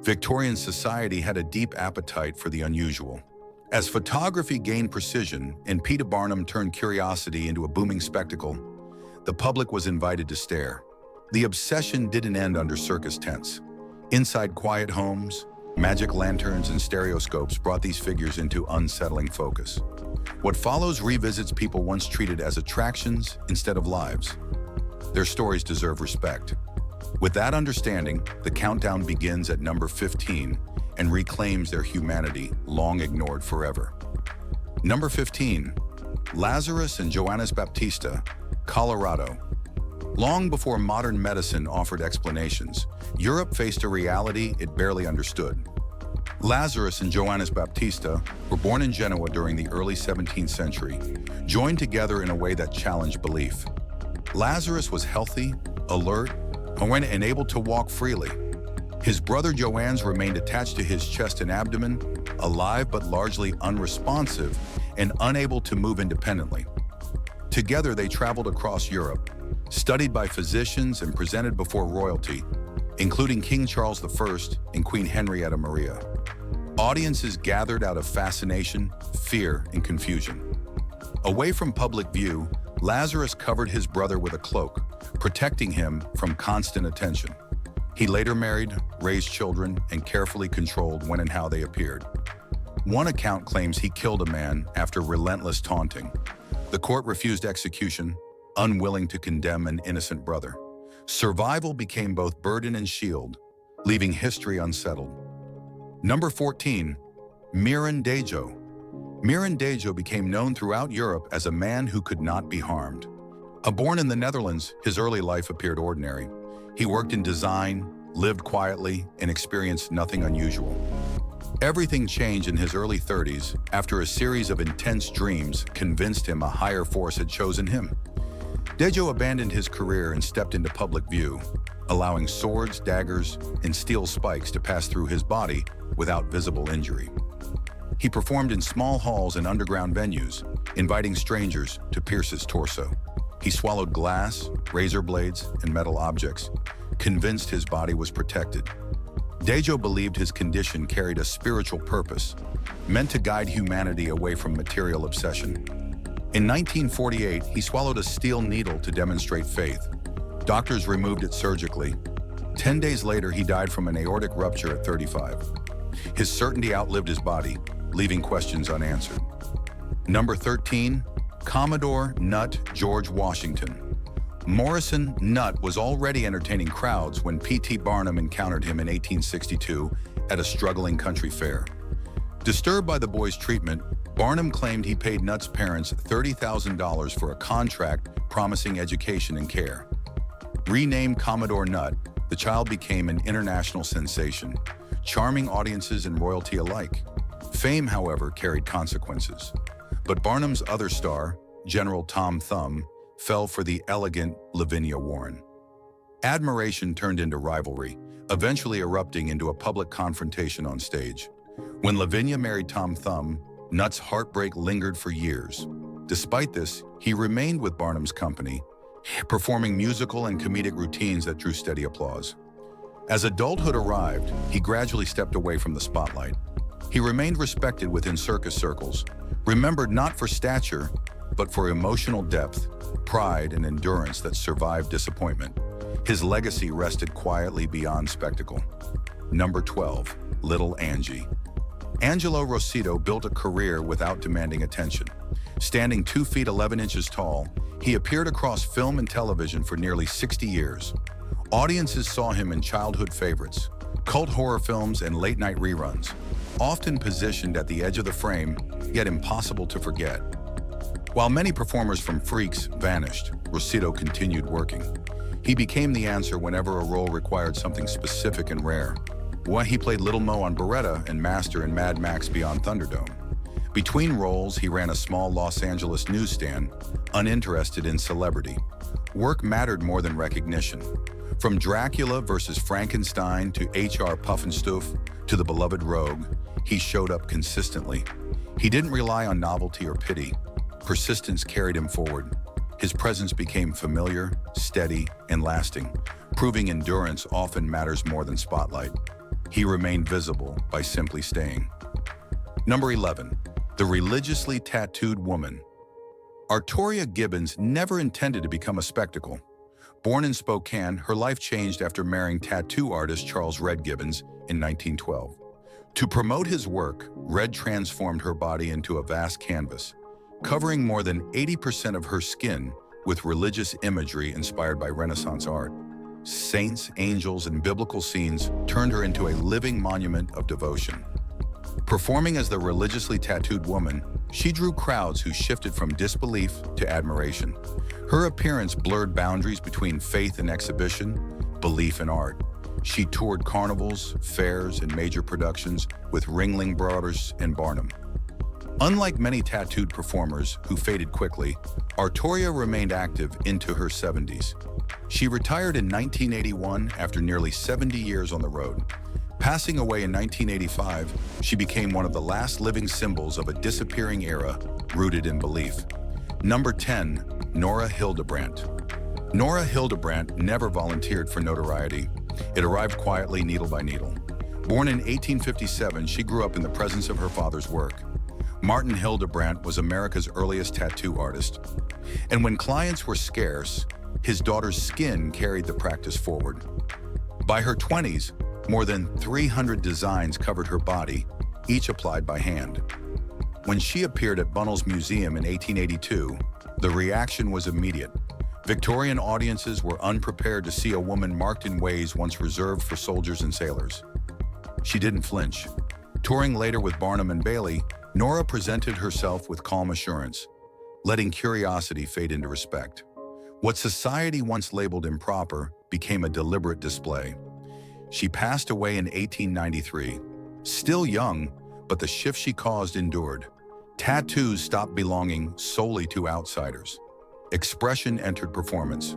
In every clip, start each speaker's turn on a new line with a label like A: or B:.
A: Victorian society had a deep appetite for the unusual. As photography gained precision and P.T. Barnum turned curiosity into a booming spectacle, the public was invited to stare. The obsession didn't end under circus tents. Inside quiet homes, magic lanterns and stereoscopes brought these figures into unsettling focus. What follows revisits people once treated as attractions instead of lives. Their stories deserve respect. With that understanding, the countdown begins at number 15 and reclaims their humanity long ignored forever. Number 15, Lazarus and Johannes Baptista, Colorado. Long before modern medicine offered explanations, Europe faced a reality it barely understood. Lazarus and Johannes Baptista were born in Genoa during the early 17th century, joined together in a way that challenged belief. Lazarus was healthy, alert, and able to walk freely. His brother Johannes remained attached to his chest and abdomen, alive but largely unresponsive and unable to move independently. Together they traveled across Europe, studied by physicians and presented before royalty, including King Charles I and Queen Henrietta Maria. Audiences gathered out of fascination, fear, and confusion. Away from public view, Lazarus covered his brother with a cloak, protecting him from constant attention. He later married, raised children, and carefully controlled when and how they appeared. One account claims he killed a man after relentless taunting. The court refused execution, unwilling to condemn an innocent brother. Survival became both burden and shield, leaving history unsettled. Number 14, Mirandejo. Mirandejo became known throughout Europe as a man who could not be harmed. Born in the Netherlands, his early life appeared ordinary. He worked in design, lived quietly, and experienced nothing unusual. Everything changed in his early 30s after a series of intense dreams convinced him a higher force had chosen him. Dejo abandoned his career and stepped into public view, allowing swords, daggers, and steel spikes to pass through his body without visible injury. He performed in small halls and underground venues, inviting strangers to pierce his torso. He swallowed glass, razor blades, and metal objects, convinced his body was protected. Dejo believed his condition carried a spiritual purpose, meant to guide humanity away from material obsession. In 1948, he swallowed a steel needle to demonstrate faith. Doctors removed it surgically. 10 days later, he died from an aortic rupture at 35. His certainty outlived his body, leaving questions unanswered. Number 13, Commodore Nut George Washington. Morrison Nut was already entertaining crowds when P.T. Barnum encountered him in 1862 at a struggling country fair. Disturbed by the boy's treatment, Barnum claimed he paid Nut's parents $30,000 for a contract promising education and care. Renamed Commodore Nut, the child became an international sensation, charming audiences and royalty alike. Fame, however, carried consequences. But Barnum's other star, General Tom Thumb, fell for the elegant Lavinia Warren. Admiration turned into rivalry, eventually erupting into a public confrontation on stage. When Lavinia married Tom Thumb, Nut's heartbreak lingered for years. Despite this, he remained with Barnum's company, performing musical and comedic routines that drew steady applause. As adulthood arrived, he gradually stepped away from the spotlight. He remained respected within circus circles, remembered not for stature, but for emotional depth, pride, and endurance that survived disappointment. His legacy rested quietly beyond spectacle. Number 12, Little Angie. Angelo Rossito built a career without demanding attention. Standing 2 feet 11 inches tall, he appeared across film and television for nearly 60 years. Audiences saw him in childhood favorites, cult horror films, and late-night reruns, often positioned at the edge of the frame, yet impossible to forget. While many performers from Freaks vanished, Rossito continued working. He became the answer whenever a role required something specific and rare. When he played Little Mo on Beretta and Master in Mad Max Beyond Thunderdome. Between roles, he ran a small Los Angeles newsstand, uninterested in celebrity. Work mattered more than recognition. From Dracula versus Frankenstein to H.R. Pufnstoof to The Beloved Rogue, he showed up consistently. He didn't rely on novelty or pity. Persistence carried him forward. His presence became familiar, steady, and lasting, proving endurance often matters more than spotlight. He remained visible by simply staying. Number 11. The religiously tattooed woman. Artoria Gibbons never intended to become a spectacle. Born in Spokane, her life changed after marrying tattoo artist Charles "Red" Gibbons in 1912. To promote his work, Red transformed her body into a vast canvas, covering more than 80% of her skin with religious imagery inspired by Renaissance art. Saints, angels, and biblical scenes turned her into a living monument of devotion. Performing as the religiously tattooed woman, she drew crowds who shifted from disbelief to admiration. Her appearance blurred boundaries between faith and exhibition, belief and art. She toured carnivals, fairs, and major productions with Ringling Brothers and Barnum. Unlike many tattooed performers who faded quickly, Artoria remained active into her 70s. She retired in 1981 after nearly 70 years on the road. Passing away in 1985, she became one of the last living symbols of a disappearing era rooted in belief. Number 10. Nora Hildebrandt. Nora Hildebrandt never volunteered for notoriety. It arrived quietly, needle by needle. Born in 1857, she grew up in the presence of her father's work. Martin Hildebrandt was America's earliest tattoo artist. And when clients were scarce, his daughter's skin carried the practice forward. By her 20s, more than 300 designs covered her body, each applied by hand. When she appeared at Bunnell's Museum in 1882, the reaction was immediate. Victorian audiences were unprepared to see a woman marked in ways once reserved for soldiers and sailors. She didn't flinch. Touring later with Barnum and Bailey, Nora presented herself with calm assurance, letting curiosity fade into respect. What society once labeled improper became a deliberate display. She passed away in 1893. Still young, but the shift she caused endured. Tattoos stopped belonging solely to outsiders. Expression entered performance.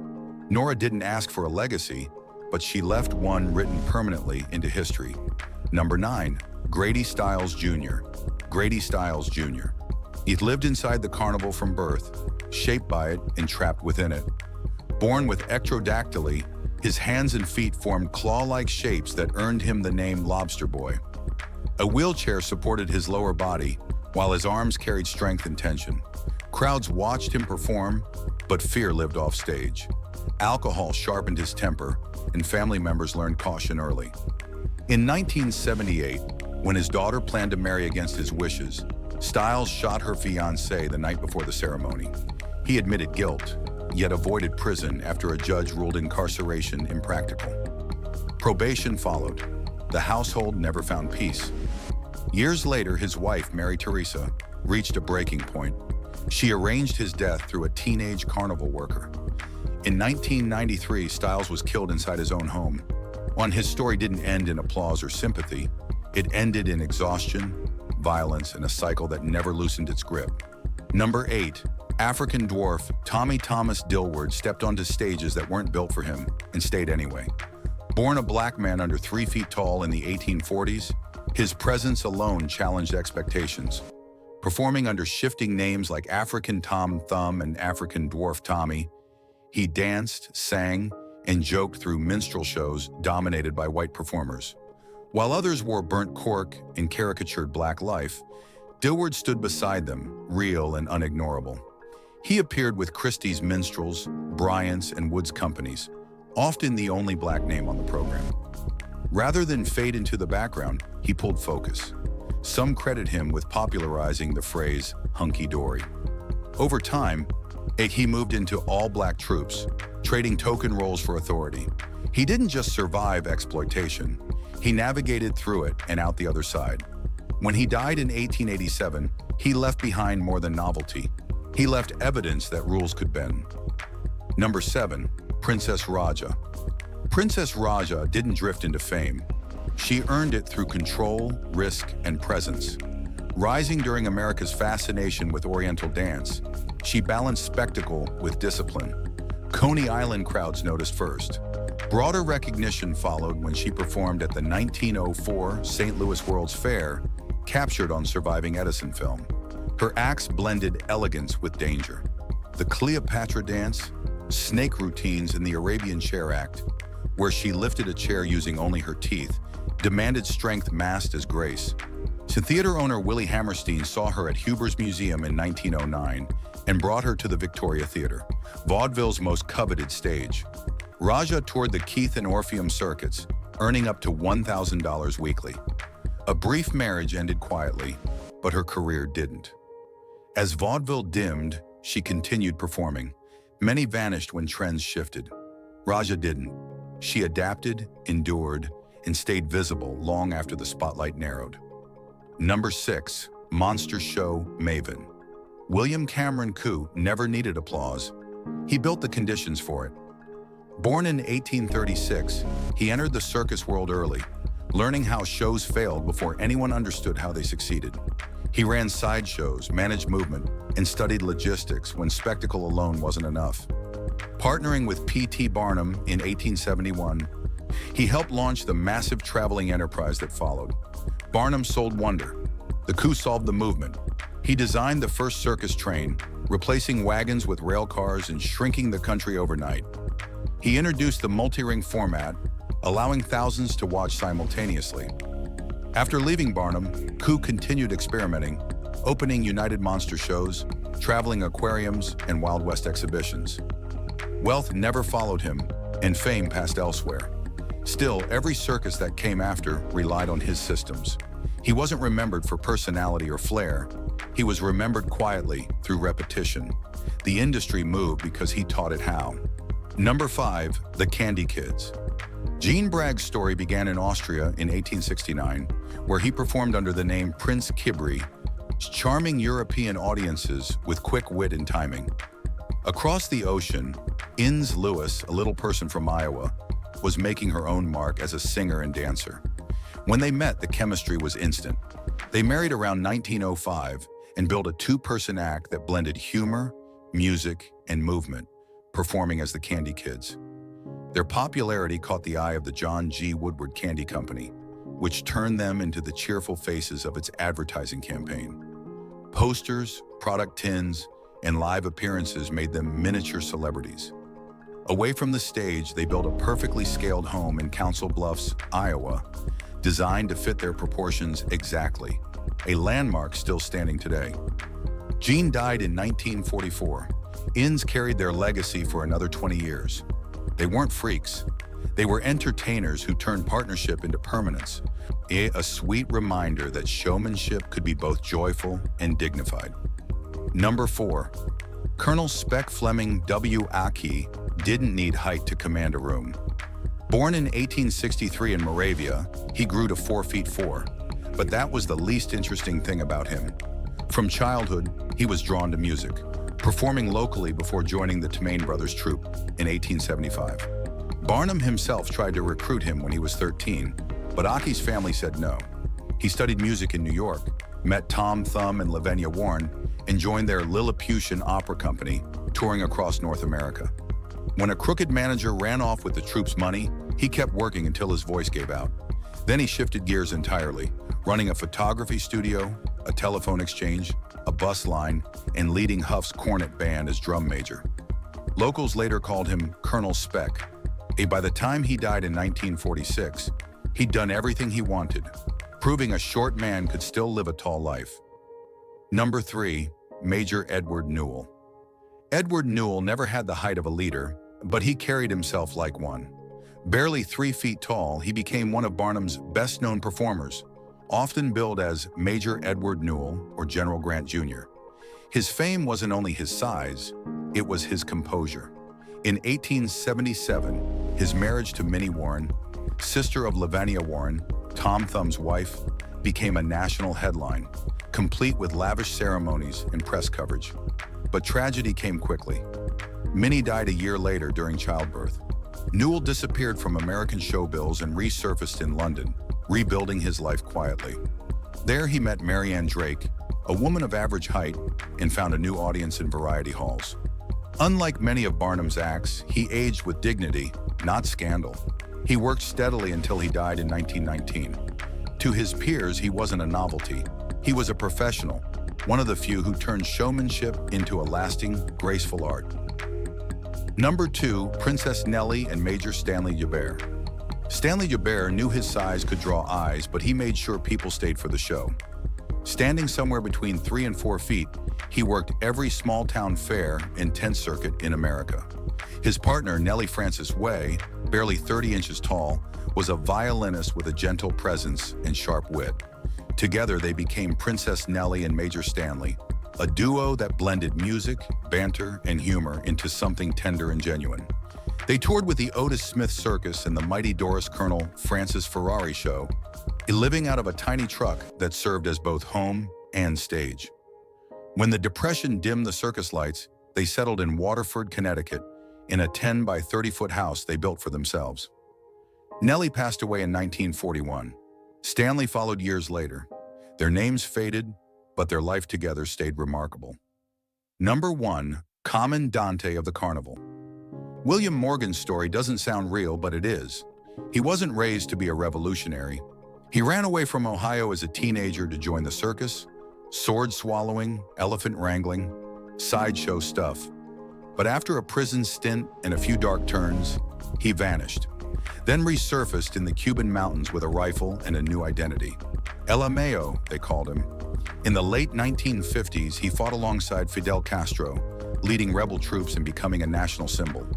A: Nora didn't ask for a legacy, but she left one written permanently into history. Number 9. Grady Stiles Jr. Grady Stiles Jr. He lived inside the carnival from birth, shaped by it and trapped within it. Born with ectrodactyly, his hands and feet formed claw-like shapes that earned him the name Lobster Boy. A wheelchair supported his lower body, while his arms carried strength and tension. Crowds watched him perform, but fear lived off stage. Alcohol sharpened his temper, and family members learned caution early. In 1978, when his daughter planned to marry against his wishes, Stiles shot her fiancé the night before the ceremony. He admitted guilt, yet avoided prison after a judge ruled incarceration impractical. Probation followed. The household never found peace. Years later, his wife, Mary Teresa, reached a breaking point. She arranged his death through a teenage carnival worker. In 1993, Stiles was killed inside his own home. His story didn't end in applause or sympathy. It ended in exhaustion, violence, and a cycle that never loosened its grip. Number 8. African dwarf Tommy Thomas Dilward stepped onto stages that weren't built for him and stayed anyway. Born a black man under 3 feet tall in the 1840s, his presence alone challenged expectations. Performing under shifting names like African Tom Thumb and African Dwarf Tommy, he danced, sang, and joked through minstrel shows dominated by white performers. While others wore burnt cork and caricatured black life, Dilward stood beside them, real and unignorable. He appeared with Christie's Minstrels, Bryant's, and Wood's companies, often the only black name on the program. Rather than fade into the background, he pulled focus. Some credit him with popularizing the phrase hunky-dory. Over time, he moved into all-black troops, trading token roles for authority. He didn't just survive exploitation, he navigated through it and out the other side. When he died in 1887, he left behind more than novelty. He left evidence that rules could bend. Number 7. Princess Raja. Princess Raja didn't drift into fame. She earned it through control, risk, and presence. Rising during America's fascination with Oriental dance, she balanced spectacle with discipline. Coney Island crowds noticed first. Broader recognition followed when she performed at the 1904 St. Louis World's Fair, captured on surviving Edison film. Her acts blended elegance with danger. The Cleopatra dance, snake routines, and the Arabian chair act, where she lifted a chair using only her teeth, demanded strength masked as grace. So theater owner Willie Hammerstein saw her at Huber's Museum in 1909 and brought her to the Victoria Theater, vaudeville's most coveted stage. Raja toured the Keith and Orpheum circuits, earning up to $1,000 weekly. A brief marriage ended quietly, but her career didn't. As vaudeville dimmed, she continued performing. Many vanished when trends shifted. Raja didn't. She adapted, endured, and stayed visible long after the spotlight narrowed. Number 6, monster show maven. William Cameron Coo never needed applause. He built the conditions for it. Born in 1836, he entered the circus world early, learning how shows failed before anyone understood how they succeeded. He ran sideshows, managed movement, and studied logistics when spectacle alone wasn't enough. Partnering with P.T. Barnum in 1871, he helped launch the massive traveling enterprise that followed. Barnum sold wonder. The Coo solved the movement. He designed the first circus train, replacing wagons with rail cars and shrinking the country overnight. He introduced the multi-ring format, allowing thousands to watch simultaneously. After leaving Barnum, Coo continued experimenting, opening United Monster shows, traveling aquariums, and Wild West exhibitions. Wealth never followed him, and fame passed elsewhere. Still, every circus that came after relied on his systems. He wasn't remembered for personality or flair. He was remembered quietly through repetition. The industry moved because he taught it how. Number 5, the Candy Kids. Gene Bragg's story began in Austria in 1869, where he performed under the name Prince Kibri, charming European audiences with quick wit and timing. Across the ocean, Inez Lewis, a little person from Iowa, was making her own mark as a singer and dancer. When they met, the chemistry was instant. They married around 1905 and built a two-person act that blended humor, music, and movement, performing as the Candy Kids. Their popularity caught the eye of the John G. Woodward Candy Company, which turned them into the cheerful faces of its advertising campaign. Posters, product tins, and live appearances made them miniature celebrities. Away from the stage, they built a perfectly scaled home in Council Bluffs, Iowa, designed to fit their proportions exactly, a landmark still standing today. Gene died in 1944. Inez carried their legacy for another 20 years. They weren't freaks. They were entertainers who turned partnership into permanence, a sweet reminder that showmanship could be both joyful and dignified. Number 4, Colonel Speck Fleming W. Aki didn't need height to command a room. Born in 1863 in Moravia, he grew to 4 feet 4, but that was the least interesting thing about him. From childhood, he was drawn to music, performing locally before joining the Tremaine Brothers troupe in 1875. Barnum himself tried to recruit him when he was 13, but Aki's family said no. He studied music in New York, met Tom Thumb and Lavinia Warren, and joined their Lilliputian Opera Company, touring across North America. When a crooked manager ran off with the troupe's money, he kept working until his voice gave out. Then he shifted gears entirely, running a photography studio, a telephone exchange, a bus line, and leading Huff's cornet band as drum major. Locals later called him Colonel Speck. By the time he died in 1946, he'd done everything he wanted, proving a short man could still live a tall life. Number 3, Major Edward Newell. Edward Newell never had the height of a leader, but he carried himself like one. Barely 3 feet tall, he became one of Barnum's best-known performers, often billed as Major Edward Newell or General Grant Jr. His fame wasn't only his size, it was his composure. In 1877, his marriage to Minnie Warren, sister of Lavinia Warren, Tom Thumb's wife, became a national headline, complete with lavish ceremonies and press coverage. But tragedy came quickly. Minnie died a year later during childbirth. Newell disappeared from American showbills and resurfaced in London, rebuilding his life quietly. There he met Marianne Drake, a woman of average height, and found a new audience in variety halls. Unlike many of Barnum's acts, he aged with dignity, not scandal. He worked steadily until he died in 1919. To his peers, he wasn't a novelty. He was a professional, one of the few who turned showmanship into a lasting, graceful art. Number 2, Princess Nellie and Major Stanley Joubert. Stanley Joubert knew his size could draw eyes, but he made sure people stayed for the show. Standing somewhere between 3 and 4 feet, he worked every small-town fair and tent circuit in America. His partner, Nellie Francis Way, barely 30 inches tall, was a violinist with a gentle presence and sharp wit. Together, they became Princess Nellie and Major Stanley, a duo that blended music, banter, and humor into something tender and genuine. They toured with the Otis Smith Circus and the mighty Doris Colonel Francis Ferrari Show, living out of a tiny truck that served as both home and stage. When the Depression dimmed the circus lights, they settled in Waterford, Connecticut, in a 10 by 30-foot house they built for themselves. Nellie passed away in 1941. Stanley followed years later. Their names faded, but their life together stayed remarkable. Number 1, Commandante of the Carnival. William Morgan's story doesn't sound real, but it is. He wasn't raised to be a revolutionary. He ran away from Ohio as a teenager to join the circus, sword swallowing, elephant wrangling, sideshow stuff. But after a prison stint and a few dark turns, he vanished, then resurfaced in the Cuban mountains with a rifle and a new identity. El Mayo, they called him. In the late 1950s, he fought alongside Fidel Castro, leading rebel troops and becoming a national symbol.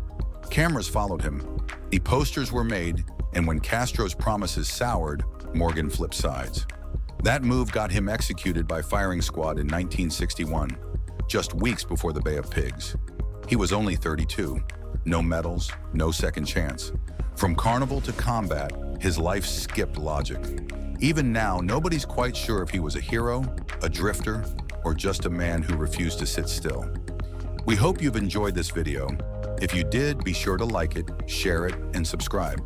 A: Cameras followed him, the posters were made, and when Castro's promises soured, Morgan flipped sides. That move got him executed by firing squad in 1961, just weeks before the Bay of Pigs. He was only 32, no medals, no second chance. From carnival to combat, his life skipped logic. Even now, nobody's quite sure if he was a hero, a drifter, or just a man who refused to sit still. We hope you've enjoyed this video. If you did, be sure to like it, share it, and subscribe.